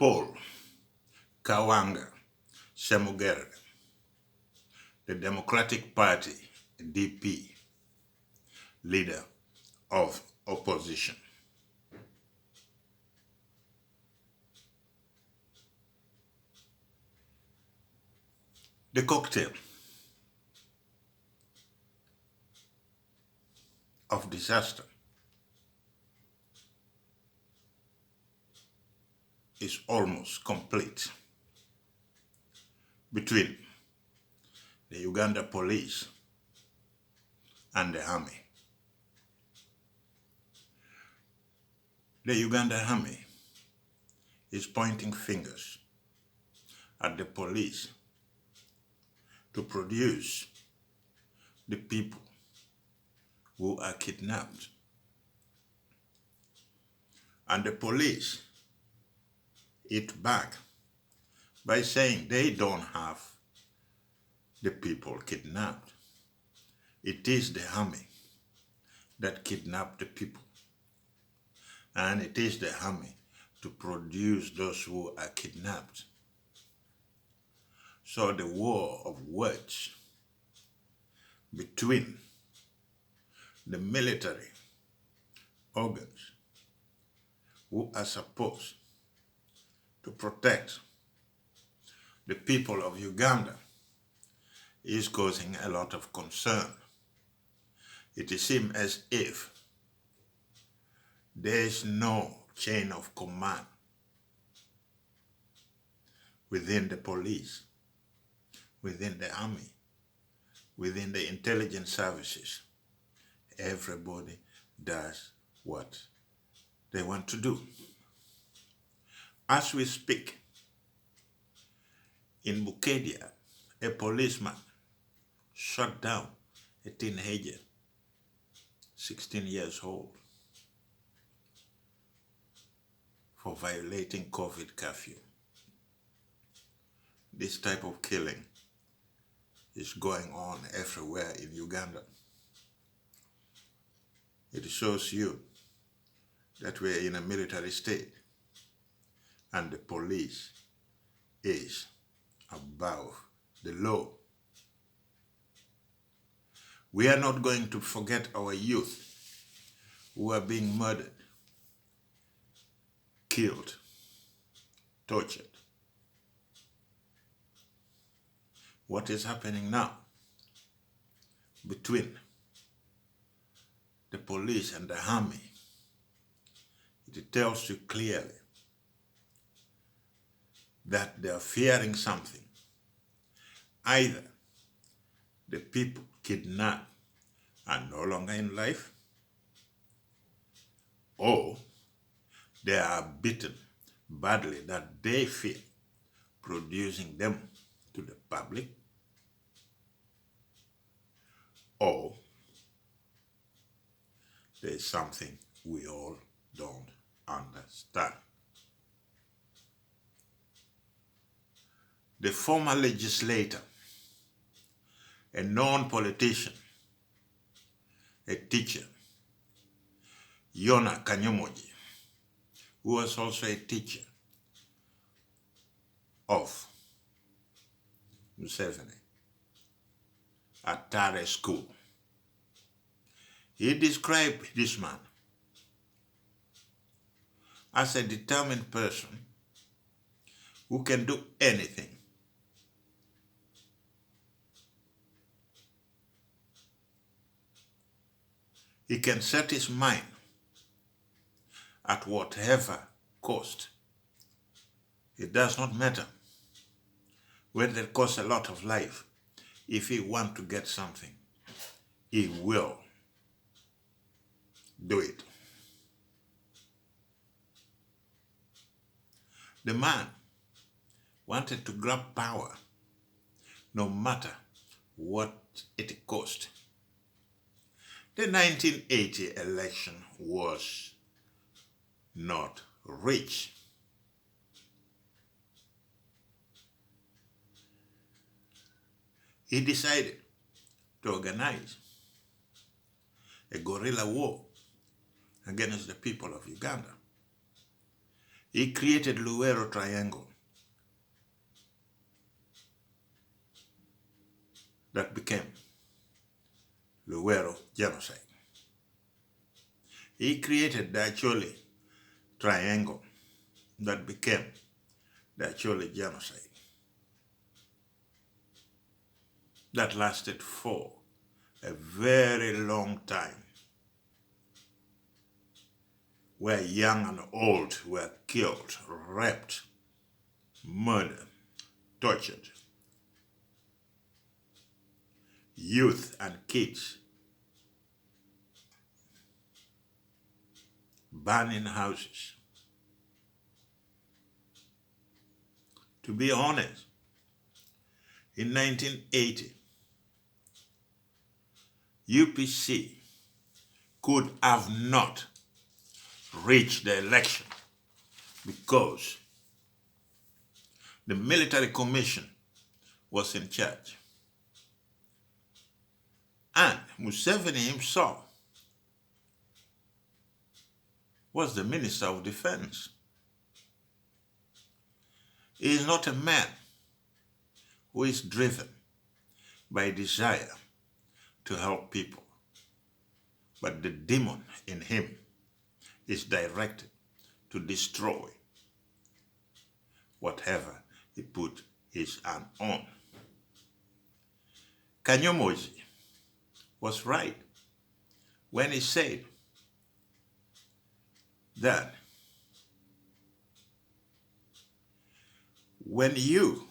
Paul Kawanga Ssemogerere, the Democratic Party DP leader of opposition. The cocktail of disaster is almost complete between the Uganda police and the army. The Uganda army is pointing fingers at the police to produce the people who are kidnapped. And the police hit back by saying they don't have the people kidnapped. It is the army that kidnapped the people. And it is the army to produce those who are kidnapped. So the war of words between the military organs who are supposed to protect the people of Uganda is causing a lot of concern. It seems as if there is no chain of command within the police, within the army, within the intelligence services. Everybody does what they want to do. As we speak, in Bukedia, a policeman shot down a teenager, 16 years old, for violating COVID curfew. This type of killing is going on everywhere in Uganda. It shows you that we are in a military state and the police is above the law. We are not going to forget our youth who are being murdered, killed, tortured. What is happening now between the police and the army? It tells you clearly that they are fearing something. Either the people kidnapped are no longer in life, or they are beaten badly that they fear producing them to the public, or there is something we all don't understand. The former legislator, a non-politician, a teacher, �𝐻𝐸𝐿, who was also a teacher of Museveni at 𝐿𝐴 school. He described this man as a determined person who can do anything. He can set his mind at whatever cost. It does not matter whether it costs a lot of life. If he wants to get something, he will do it. The man wanted to grab power no matter what it cost. The 1980 election was not rich. He decided to organize a guerrilla war against the people of Uganda. He created Luwero Triangle that became Luwero Genocide. He created the Acholi Triangle that became the Acholi Genocide. That lasted for a very long time, where young and old were killed, raped, murdered, tortured. Youth and kids burning houses. To be honest, in 1980, UPC could have not reached the election because the military commission was in charge. And Museveni himself was the Minister of Defense. He is not a man who is driven by desire to help people, but the demon in him is directed to destroy whatever he put his hand on. 𝐾𝐞𝐽 was right when he said that when you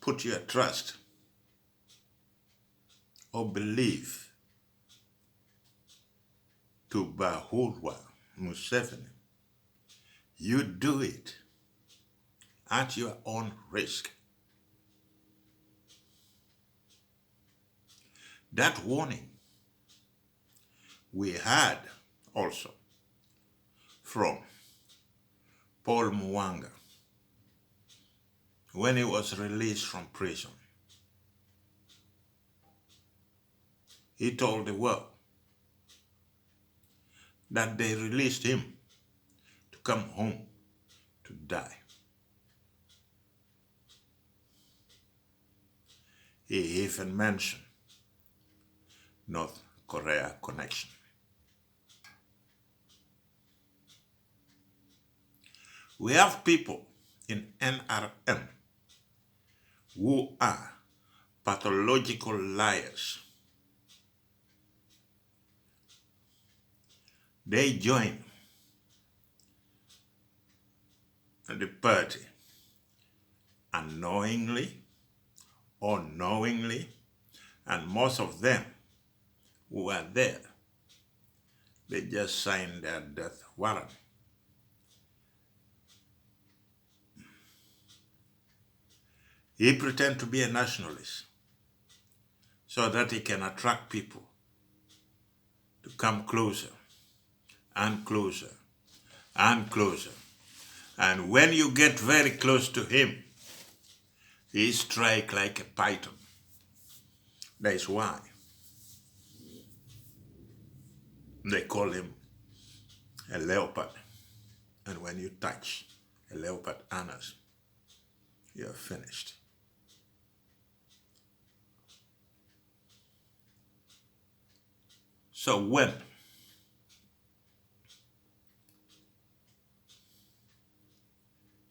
put your trust or belief to Bahulwa Museveni, you do it at your own risk. That warning we had also from Paul Mwanga when he was released from prison. He told the world that they released him to come home to die. He even mentioned North Korea connection. We have people in NRM who are pathological liars. They join the party unknowingly or knowingly, and most of them who are there, they just signed their death warrant. He pretends to be a nationalist so that he can attract people to come closer and closer and closer. And when you get very close to him, he strikes like a python. That is why they call him a leopard. And when you touch a leopard anus, you're finished. So when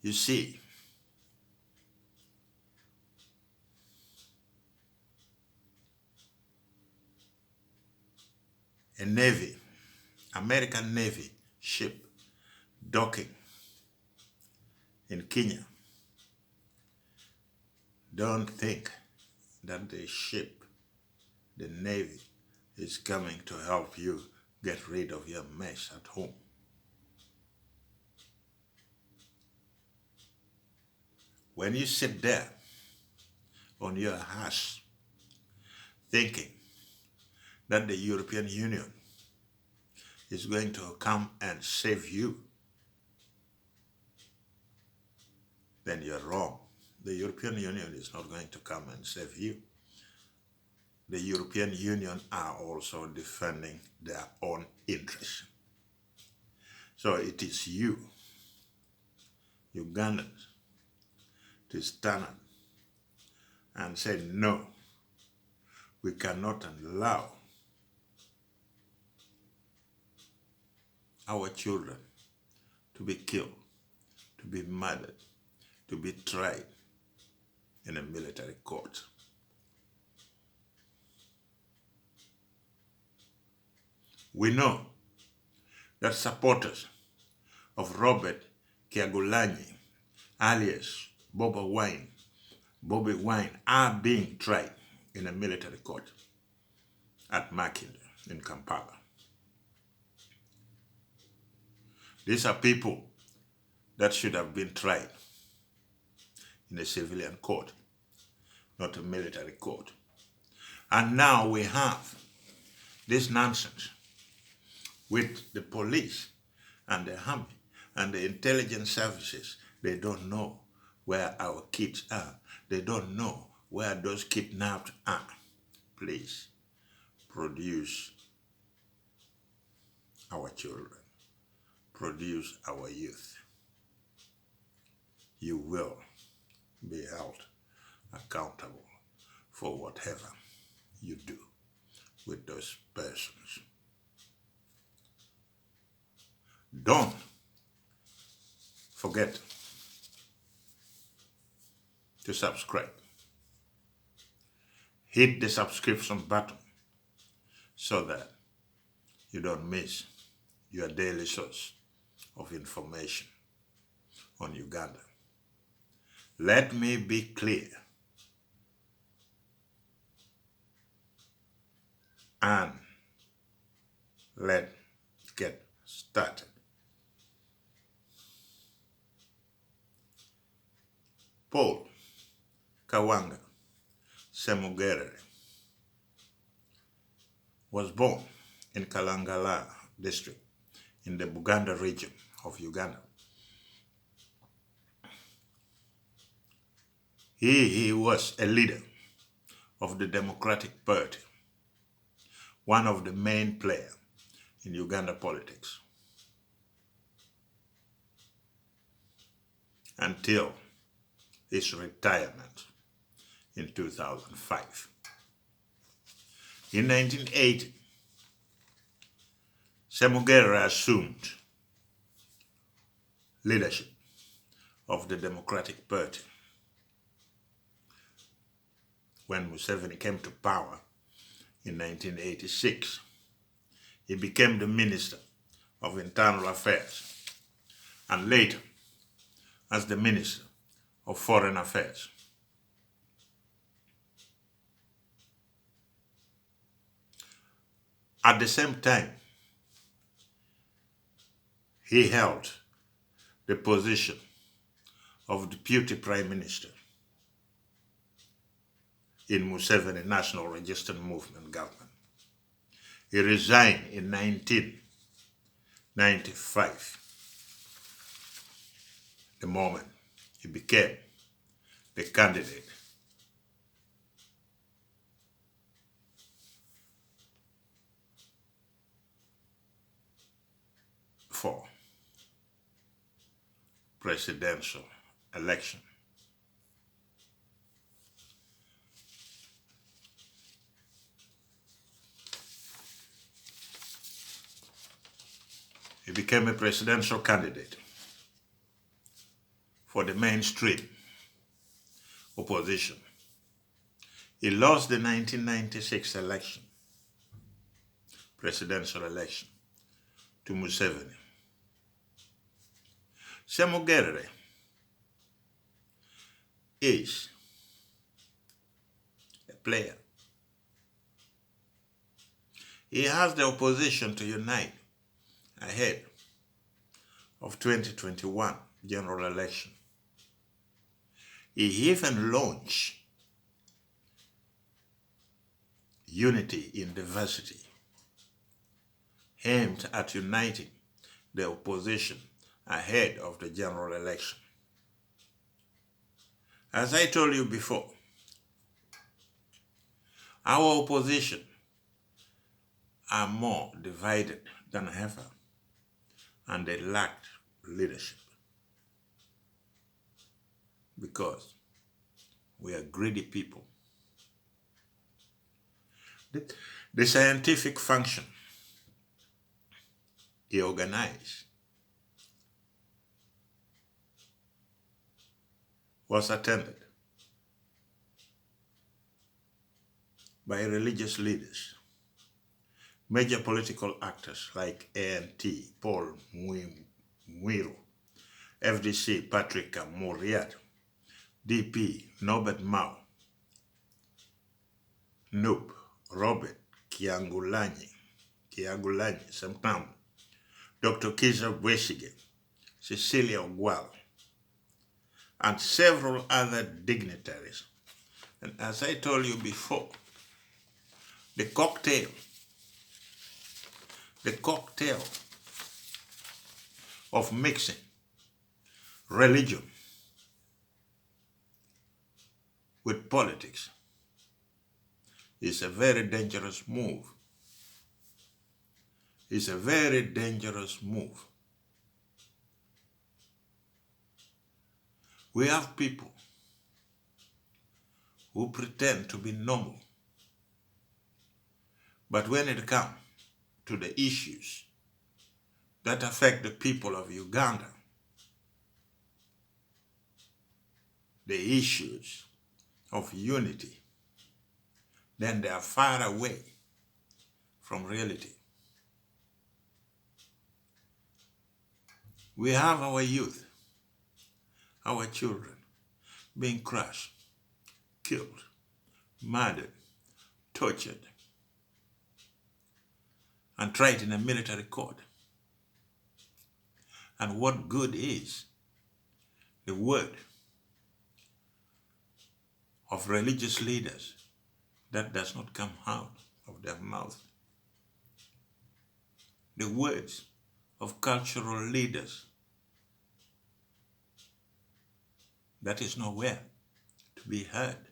you see a Navy, American Navy ship docking in Kenya, don't think that the ship, the Navy, is coming to help you get rid of your mess at home. When you sit there on your ass thinking that the European Union is going to come and save you, then you're wrong. The European Union is not going to come and save you. The European Union are also defending their own interests. So it is you, Ugandans, to stand up and say, no, we cannot allow our children to be killed, to be murdered, to be tried in a military court. We know that supporters of Robert Kyagulanyi, alias Bobi Wine, are being tried in a military court at Makindye in Kampala. These are people that should have been tried in a civilian court, not a military court. And now we have this nonsense with the police and the army and the intelligence services. They don't know where our kids are. They don't know where those kidnapped are. Please, produce our children. Produce our youth. You will be held accountable for whatever you do with those persons. Don't forget to subscribe. Hit the subscription button so that you don't miss your daily source of information on Uganda. Let me be clear and let's get started. Paul Kawanga Ssemogerere was born in Kalangala district in the Baganda region of Uganda. He was a leader of the Democratic Party, one of the main players in Uganda politics, until his retirement in 2005. In 1980, Ssemogerere assumed leadership of the Democratic Party when Museveni came to power in 1986. He became the Minister of Internal Affairs and later as the Minister of Foreign Affairs. At the same time, he held the position of Deputy Prime Minister in Museveni National Resistance Movement government. He resigned in 1995, the moment he became the candidate for presidential election. He became a presidential candidate for the mainstream opposition. He lost the 1996 election, presidential election, to Museveni. Ssemogerere is a player. He has the opposition to unite ahead of 2021 general election. He even launched Unity in Diversity, aimed at uniting the opposition ahead of the general election. As I told you before, our opposition are more divided than ever, and they lacked leadership because we are greedy people. The scientific function he organized was attended by religious leaders, major political actors like A&T, Paul Mwiru, FDC, Patrick Muriat, DP, Norbert Mao, Noop, Robert Kyagulanyi, Samtam, Dr. Kizza Besigye, Cecilia Ogwal, and several other dignitaries. And as I told you before, the cocktail of mixing religion with politics is a very dangerous move. It's a very dangerous move. We have people who pretend to be normal, but when it comes to the issues that affect the people of Uganda, the issues of unity, then they are far away from reality. We have our youth, our children being crushed, killed, murdered, tortured, and tried in a military court. And what good is the word of religious leaders that does not come out of their mouth? The words of cultural leaders, that is nowhere to be heard.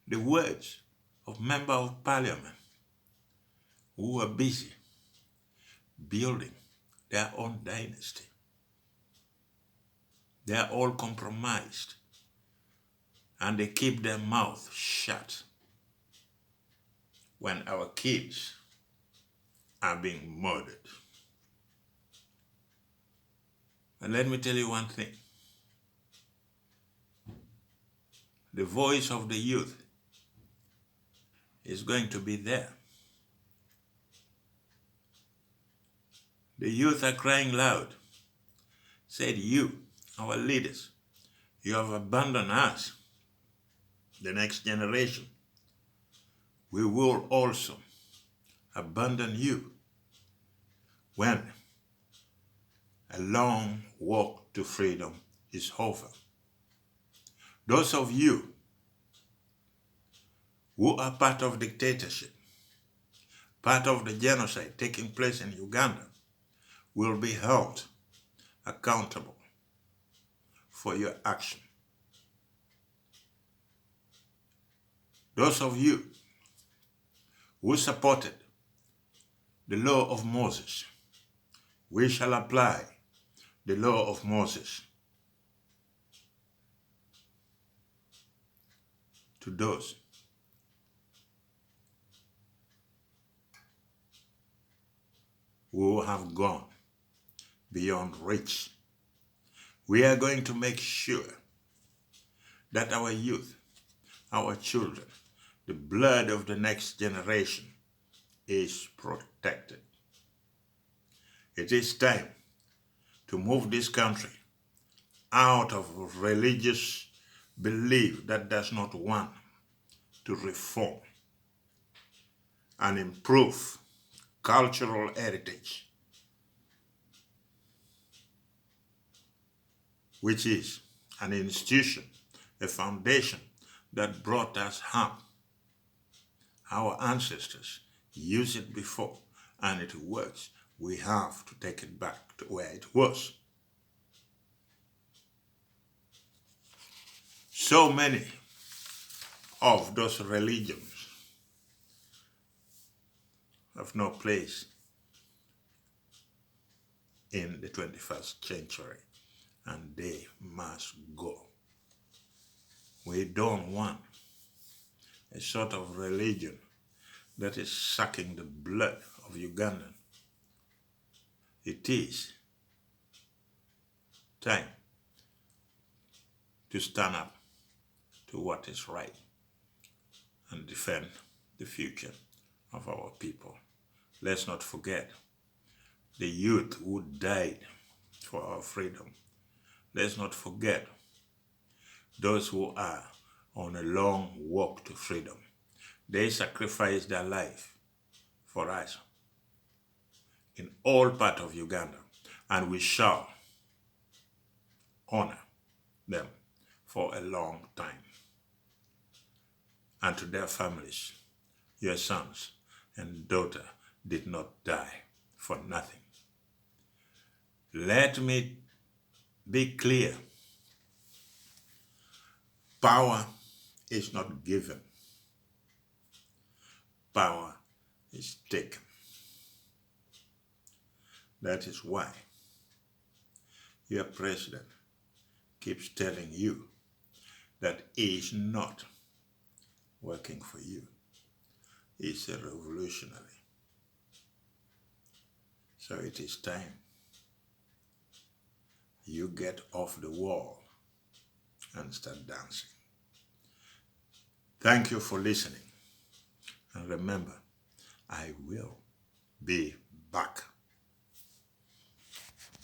The words of members of parliament who are busy building their own dynasty. They are all compromised and they keep their mouth shut when our kids are being murdered. And let me tell you one thing. The voice of the youth is going to be there. The youth are crying loud, said, you, our leaders, you have abandoned us, the next generation. We will also abandon you when a long walk to freedom is over. Those of you who are part of dictatorship, part of the genocide taking place in Uganda, will be held accountable for your action. Those of you who supported the law of Moses, we shall apply the law of Moses to those who have gone beyond reach. We are going to make sure that our youth, our children, the blood of the next generation is protected. It is time to move this country out of religious belief that does not want to reform and improve cultural heritage, which is an institution, a foundation that brought us harm. Our ancestors used it before and it works. We have to take it back to where it was. So many of those religions have no place in the 21st century, and they must go. We don't want a sort of religion that is sucking the blood of Ugandan. It is time to stand up to what is right and defend the future of our people. Let's not forget the youth who died for our freedom. Let's not forget those who are on a long walk to freedom. They sacrificed their life for us in all parts of Uganda, and we shall honor them for a long time. And to their families, your sons and daughter did not die for nothing. Let me be clear. Power is not given. Power is taken. That is why your president keeps telling you that he is not working for you. He's a revolutionary. So it is time you get off the wall and start dancing. Thank you for listening. And remember, I will be back.